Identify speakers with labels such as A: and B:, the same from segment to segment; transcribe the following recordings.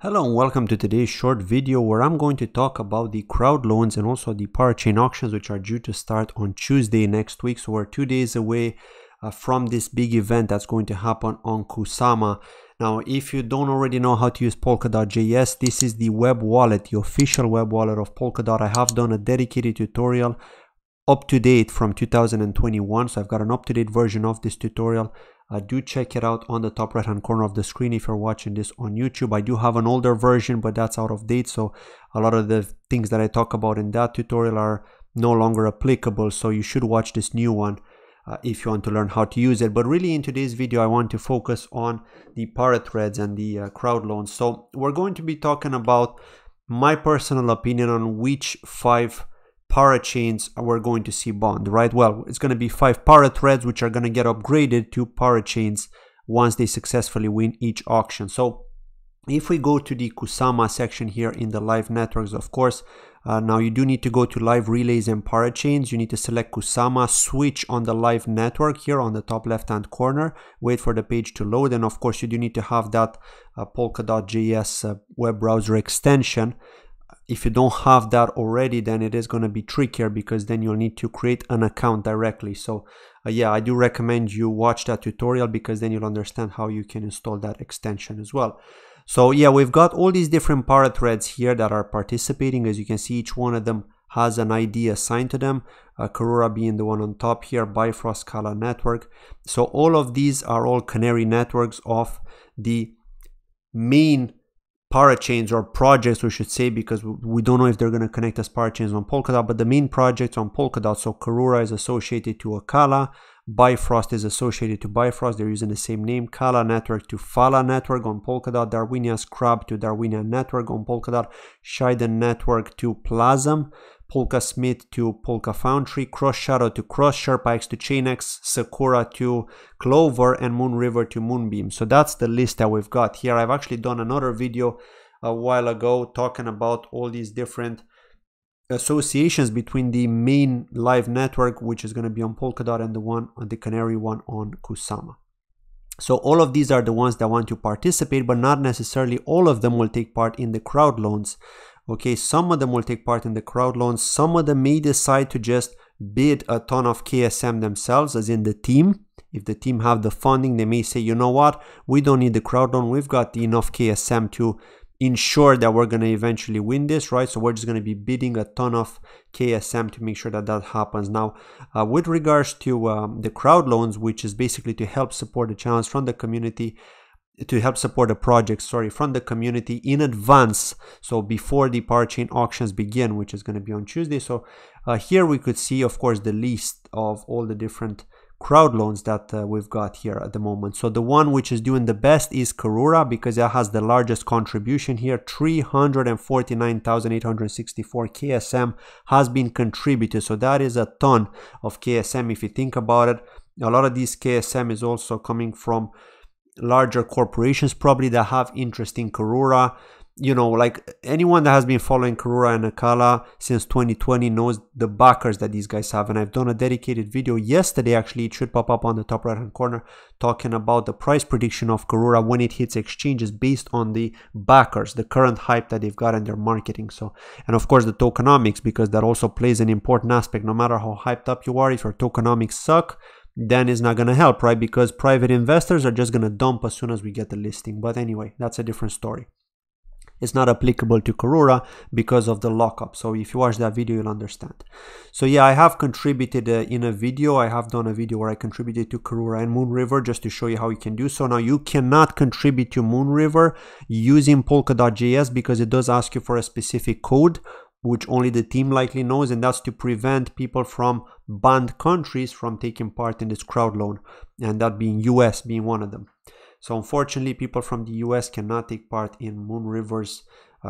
A: Hello and welcome to today's short video where I'm going to talk about the crowd loans and also the parachain auctions, which are due to start on Tuesday next week. So we're 2 days away from this big event that's going to happen on Kusama. Now, if you don't already know how to use Polkadot.js, this is the web wallet, the official web wallet of Polkadot. I have done a dedicated tutorial up to date from 2021. So I've got an up-to-date version of this tutorial. Do check it out on the top right hand corner of the screen if you're watching this on YouTube. I do have an older version, but that's out of date, so a lot of the things that I talk about in that tutorial are no longer applicable, so you should watch this new one if you want to learn how to use it. But really in today's video I want to focus on the Parathreads and the crowd loans. So we're going to be talking about my personal opinion on which 5 parachains we're going to see bond, right? Well, it's going to be 5 parathreads which are going to get upgraded to parachains once they successfully win each auction. So if we go to the Kusama section here in the live networks, of course, now you do need to go to live relays and parachains. You need to select Kusama, switch on the live network here on the top left hand corner, wait for the page to load, and of course you do need to have that Polkadot.js web browser extension. If you don't have that already, then it is going to be trickier because then you'll need to create an account directly. So yeah, I do recommend you watch that tutorial because then you'll understand how you can install that extension as well. So yeah, we've got all these different parathreads here that are participating. As you can see, each one of them has an ID assigned to them, Karura being the one on top here, Bifrost, Kala network. So all of these are all canary networks of the main parachains, or projects we should say, because we don't know if they're going to connect as parachains on Polkadot, but the main projects on Polkadot. So Karura is associated to Akala, Bifrost is associated to Bifrost, they're using the same name, Kala network to Fala network on Polkadot, Darwinian Scrub to Darwinian network on Polkadot, Shiden network to Plasm, Polka Smith to Polka Foundry, Cross Shadow to Cross, Sherpa X to Chainx, Sakura to Clover, and Moon River to Moonbeam. So that's the list that we've got here. I've actually done another video a while ago talking about all these different associations between the main live network, which is going to be on Polkadot, and the one on the canary one on Kusama. So all of these are the ones that want to participate, but not necessarily all of them will take part in the crowd loans. Okay, some of them will take part in the crowd loans. Some of them may decide to just bid a ton of KSM themselves, as in the team. If the team have the funding, they may say, you know what, we don't need the crowd loan. We've got enough KSM to ensure that we're going to eventually win this, right? So we're just going to be bidding a ton of KSM to make sure that that happens. Now, with regards to the crowd loans, which is basically to help support the channels from the community, to help support the project, from the community in advance, so before the parachain auctions begin, which is going to be on Tuesday. So here we could see, of course, the list of all the different crowd loans that we've got here at the moment. So the one which is doing the best is Karura, because it has the largest contribution here. 349,864 KSM has been contributed, so that is a ton of KSM if you think about it. A lot of these KSM is also coming from larger corporations probably that have interest in Karura. You know, like anyone that has been following Karura and Akala since 2020 knows the backers that these guys have, and I've done a dedicated video yesterday, actually it should pop up on the top right hand corner, talking about the price prediction of Karura when it hits exchanges based on the backers, the current hype that they've got in their marketing. So, and of course the tokenomics, because that also plays an important aspect. No matter how hyped up you are, if your tokenomics suck, then it's not going to help, right? Because private investors are just going to dump as soon as we get the listing. But anyway, that's a different story. It's not applicable to Karura because of the lockup. So if you watch that video, you'll understand. So yeah, I have contributed in a video. I have done a video where I contributed to Karura and Moon River just to show you how you can do so. Now you cannot contribute to Moon River using Polkadot.js because it does ask you for a specific code, which only the team likely knows, and that's to prevent people from banned countries from taking part in this crowd loan, and that being US being one of them. So unfortunately, people from the US cannot take part in Moon River's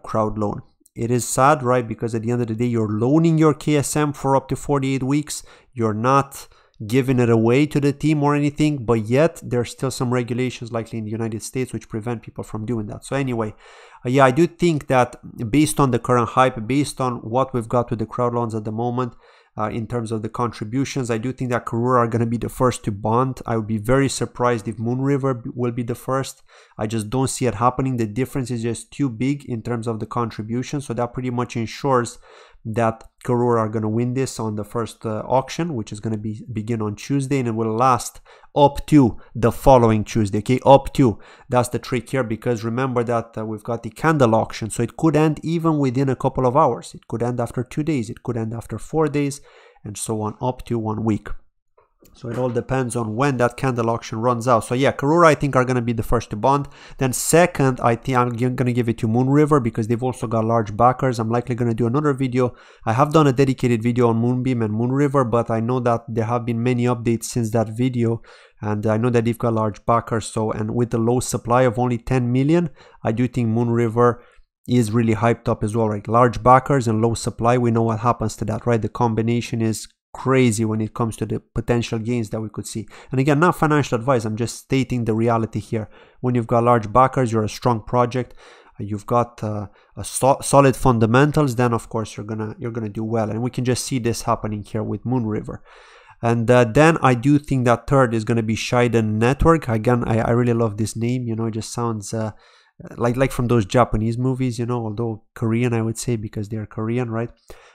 A: crowd loan. It is sad, right? Because at the end of the day, you're loaning your KSM for up to 48 weeks. You're not giving it away to the team or anything, but yet there's still some regulations likely in the United States which prevent people from doing that. So anyway, yeah, I do think that based on the current hype, based on what we've got with the crowd loans at the moment, in terms of the contributions. I do think that Karura are going to be the first to bond. I would be very surprised if Moon River will be the first. I just don't see it happening. The difference is just too big in terms of the contribution, so that pretty much ensures that Karura are going to win this on the first auction, which is going to begin on Tuesday, and it will last up to the following Tuesday. Okay, up to. That's the trick here, because remember that we've got the candle auction, so it could end even within a couple of hours. It could end after 2 days, it could end after 4 days, and so on, up to 1 week. So it all depends on when that candle auction runs out. So yeah, Karura I think are going to be the first to bond. Then second, I think I'm going to give it to Moon River, because they've also got large backers. I'm likely going to do another video. I have done a dedicated video on Moonbeam and Moon River, but I know that there have been many updates since that video, and I know that they've got large backers. So, and with the low supply of only 10 million, I do think Moon River is really hyped up as well, right? Large backers and low supply, we know what happens to that, right? The combination is crazy when it comes to the potential gains that we could see. And again, not financial advice, I'm just stating the reality here. When you've got large backers, you're a strong project, you've got solid fundamentals, then of course you're gonna do well. And we can just see this happening here with Moon River. And then I do think that third is going to be Shiden Network. Again, I really love this name, you know, it just sounds like from those Japanese movies, you know, although Korean I would say, because they're Korean, right?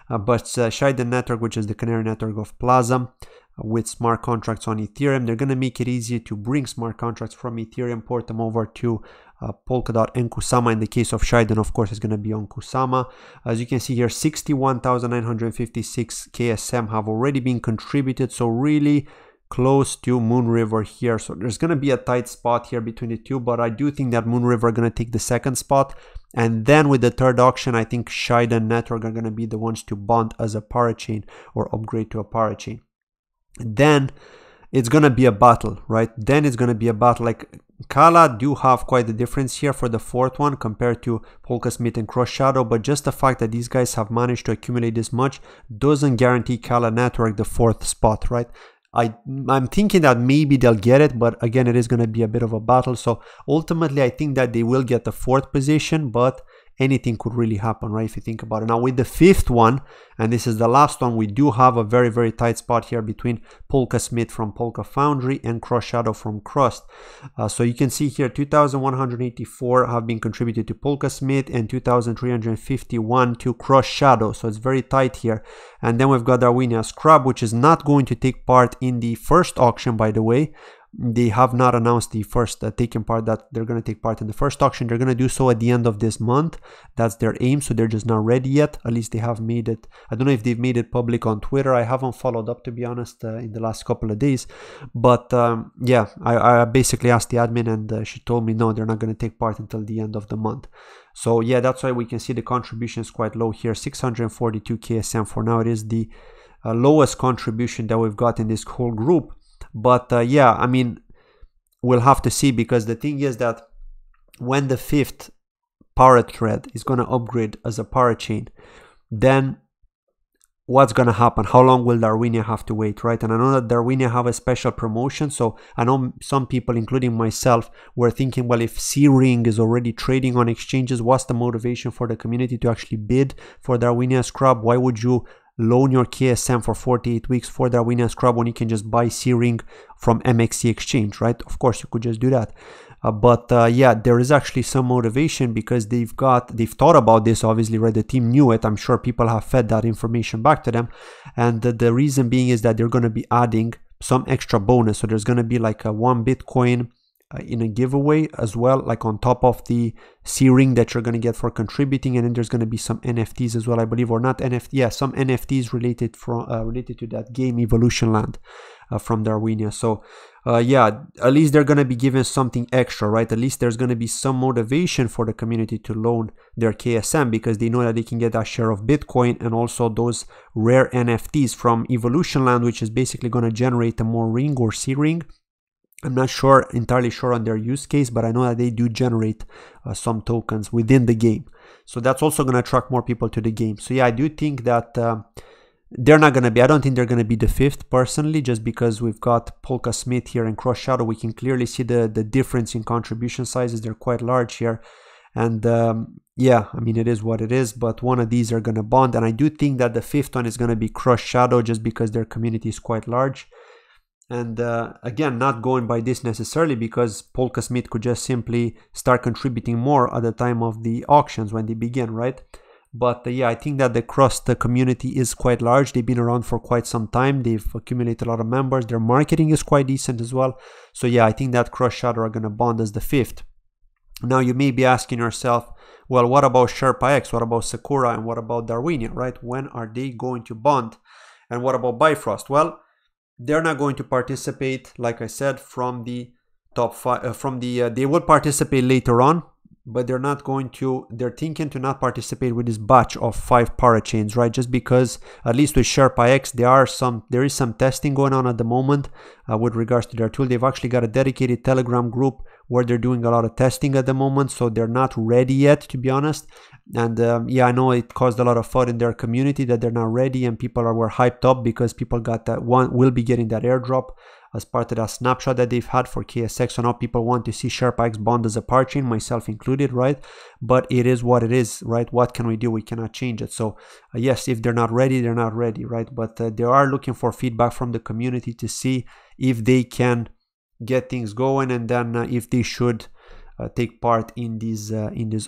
A: But Shiden Network, which is the canary network of Plasm, with smart contracts on Ethereum. They're going to make it easier to bring smart contracts from Ethereum, port them over to Polkadot and Kusama. In the case of Shiden, of course, it's going to be on Kusama. As you can see here, 61,956 KSM have already been contributed, so really close to Moon River here. So there's going to be a tight spot here between the two, but I do think that Moon River are going to take the second spot. And then with the third auction, I think Shiden Network are going to be the ones to bond as a parachain or upgrade to a parachain. Then it's going to be a battle, right? Then it's going to be a battle. Like Kala do have quite a difference here for the fourth one compared to Polkasmith and Cross Shadow, but just the fact that these guys have managed to accumulate this much doesn't guarantee Kala Network the fourth spot, right? I'm thinking that maybe they'll get it, but again, it is going to be a bit of a battle. So ultimately, I think that they will get the fourth position, but anything could really happen, right? If you think about it. Now with the fifth one, and this is the last one, we do have a very, very tight spot here between Polkasmith from Polka Foundry and Cross Shadow from Crust. So you can see here 2,184 have been contributed to Polkasmith and 2,351 to Cross Shadow. So it's very tight here. And then we've got Darwinia Scrub, which is not going to take part in the first auction, by the way. They have not announced the first taking part, that they're going to take part in the first auction. They're going to do so at the end of this month. That's their aim, so they're just not ready yet. At least they have made it. I don't know if they've made it public on Twitter. I haven't followed up, to be honest, in the last couple of days. But yeah, I basically asked the admin, and she told me no, they're not going to take part until the end of the month. So yeah, that's why we can see the contribution is quite low here, 642 KSM for now. It is the lowest contribution that we've got in this whole group. But yeah, I mean, we'll have to see, because the thing is that when the fifth Parathread is going to upgrade as a parachain, then what's going to happen? How long will Darwinia have to wait, right? And I know that Darwinia have a special promotion, so I know some people, including myself, were thinking, well, if C-Ring is already trading on exchanges, what's the motivation for the community to actually bid for Darwinia Scrub? Why would you loan your KSM for 48 weeks for Darwinia Scrub when you can just buy C-Ring from MXC exchange, right? Of course, you could just do that. But yeah, there is actually some motivation, because they've thought about this, obviously, right? The team knew it. I'm sure people have fed that information back to them. And the reason being is that they're going to be adding some extra bonus. So there's going to be like a 1 Bitcoin in a giveaway as well, like on top of the C-Ring that you're going to get for contributing. And then there's going to be some NFTs as well, I believe, or not NFT, yeah, some NFTs related to that game Evolution Land from Darwinia. So yeah, at least they're going to be given something extra, right? At least there's going to be some motivation for the community to loan their KSM, because they know that they can get that share of Bitcoin and also those rare NFTs from Evolution Land, which is basically going to generate a more ring or C-Ring. I'm not entirely sure on their use case, but I know that they do generate some tokens within the game. So that's also going to attract more people to the game. So yeah, I do think that they're not going to be, I don't think they're going to be the fifth personally, just because we've got Polkasmith here and Cross Shadow. We can clearly see the difference in contribution sizes. They're quite large here. And yeah, I mean, it is what it is, but one of these are going to bond. And I do think that the fifth one is going to be Crush Shadow, just because their community is quite large. And again, not going by this necessarily, because Polka Smith could just simply start contributing more at the time of the auctions when they begin, right? But yeah, I think that the community is quite large. They've been around for quite some time. They've accumulated a lot of members. Their marketing is quite decent as well. So yeah, I think that Crush Shadow are going to bond as the fifth. Now you may be asking yourself, well, what about Sherpa X? What about Sakura? And what about Darwinia, right? When are they going to bond? And what about Bifrost? Well, they're not going to participate, like I said, from the top five. They will participate later on, but they're not going to. They're thinking to not participate with this batch of 5 parachains, right? Just because, at least with Sherpa X, there is some testing going on at the moment with regards to their tool. They've actually got a dedicated Telegram group where they're doing a lot of testing at the moment, so they're not ready yet, to be honest. And yeah, I know it caused a lot of fun in their community that they're not ready, and people were hyped up because people got that one, will be getting that airdrop as part of that snapshot that they've had for KSX. So now people want to see Sherpa X bond as a parachain, myself included, right? But it is what it is, right? What can we do? We cannot change it. So yes, if they're not ready, they're not ready, right? But they are looking for feedback from the community to see if they can get things going, and then if they should take part in these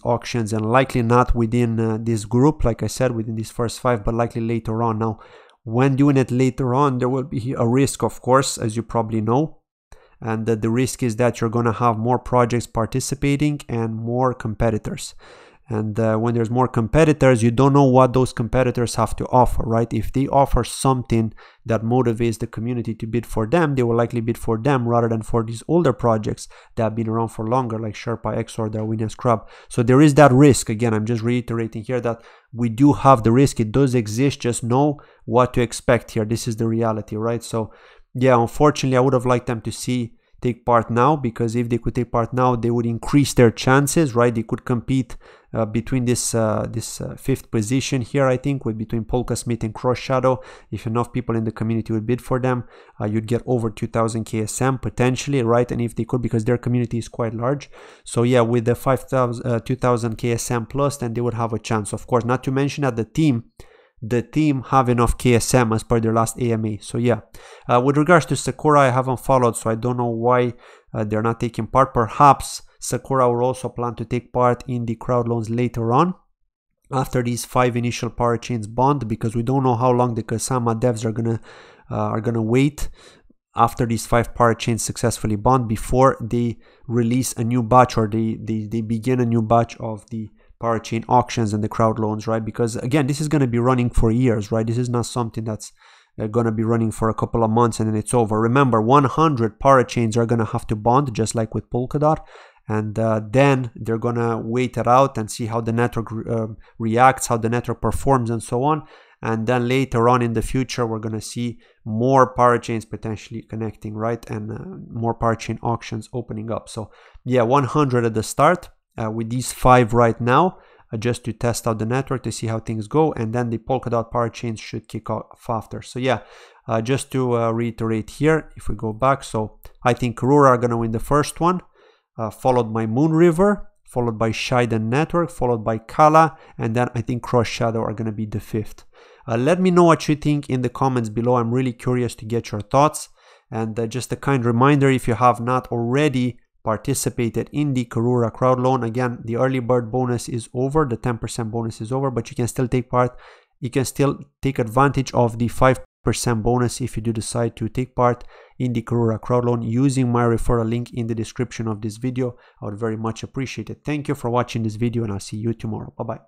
A: auctions, and likely not within this group, like I said, within these first 5, but likely later on. Now, when doing it later on, there will be a risk, of course, as you probably know, and the risk is that you're going to have more projects participating and more competitors. And when there's more competitors, you don't know what those competitors have to offer, right? If they offer something that motivates the community to bid for them, they will likely bid for them rather than for these older projects that have been around for longer, like Sherpa X or Darwinia Scrub. So there is that risk. Again, I'm just reiterating here that we do have the risk. It does exist. Just know what to expect here. This is the reality, right? So yeah, unfortunately, I would have liked them to take part now, because if they could take part now, they would increase their chances, right? They could compete between this 5th position here, I think, between Polka Smith and Crush Shadow. If enough people in the community would bid for them, you'd get over 2,000 KSM potentially, right? And if they could, because their community is quite large. So yeah, with the 2,000 KSM plus, then they would have a chance, of course. Not to mention that the team have enough KSM as per their last AMA. So yeah, with regards to Sakura, I haven't followed, so I don't know why they're not taking part. Perhaps Sakura will also plan to take part in the crowd loans later on, after these 5 initial parachains bond, because we don't know how long the Kusama devs are gonna wait after these 5 parachains successfully bond before they release a new batch, or they begin a new batch of the parachain auctions and the crowd loans, right? Because again, this is going to be running for years, right? This is not something that's going to be running for a couple of months and then it's over. Remember, 100 parachains are going to have to bond, just like with Polkadot, and then they're going to wait it out and see how the network reacts, how the network performs, and so on. And then later on in the future, we're going to see more parachains potentially connecting, right? And more parachain auctions opening up. So yeah, 100 at the start. With these 5 right now, just to test out the network to see how things go, and then the Polkadot parachains should kick off after. So yeah, just to reiterate here, if we go back, so I think Karura are going to win the first one, followed by Moon River, followed by Shiden Network, followed by Kala, and then I think Cross Shadow are going to be the 5th. Let me know what you think in the comments below. I'm really curious to get your thoughts. And just a kind reminder, if you have not already participated in the Karura crowd loan, again, the early bird bonus is over, the 10% bonus is over, but you can still take part. You can still take advantage of the 5% bonus if you do decide to take part in the Karura crowd loan using my referral link in the description of this video. I would very much appreciate it. Thank you for watching this video, and I'll see you tomorrow. Bye bye.